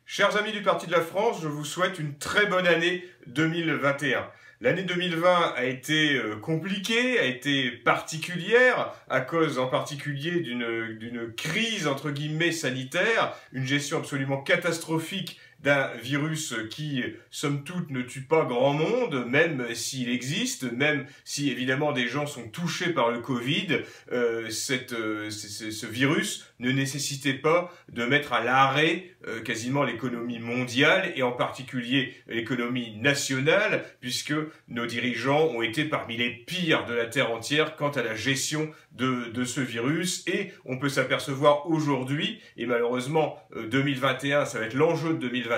Chers amis du Parti de la France, je vous souhaite une très bonne année 2021. L'année 2020 a été compliquée, a été particulière, à cause en particulier d'une crise entre guillemets sanitaire, une gestion absolument catastrophique d'un virus qui, somme toute, ne tue pas grand monde, même s'il existe, même si évidemment des gens sont touchés par le Covid, ce virus ne nécessitait pas de mettre à l'arrêt quasiment l'économie mondiale et en particulier l'économie nationale, puisque nos dirigeants ont été parmi les pires de la Terre entière quant à la gestion de ce virus. Et on peut s'apercevoir aujourd'hui, et malheureusement 2021, ça va être l'enjeu de 2021,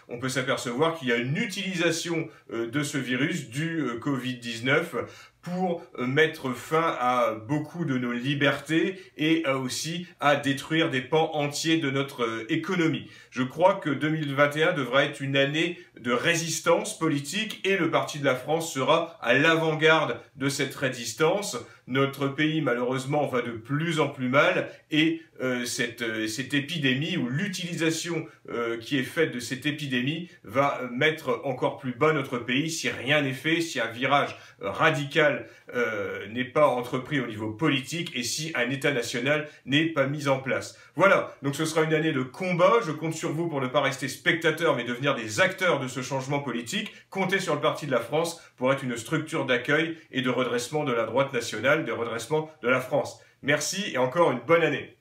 on peut s'apercevoir qu'il y a une utilisation de ce virus du Covid-19 pour mettre fin à beaucoup de nos libertés et aussi à détruire des pans entiers de notre économie. Je crois que 2021 devra être une année de résistance politique et le Parti de la France sera à l'avant-garde de cette résistance. Notre pays, malheureusement, va de plus en plus mal et cette épidémie ou l'utilisation qui est faite de cette épidémie va mettre encore plus bas notre pays si rien n'est fait, si un virage radical n'est pas entrepris au niveau politique et si un État national n'est pas mis en place. Voilà, donc ce sera une année de combat. Je compte sur vous pour ne pas rester spectateur mais devenir des acteurs de ce changement politique. Comptez sur le Parti de la France pour être une structure d'accueil et de redressement de la droite nationale, de redressement de la France. Merci et encore une bonne année.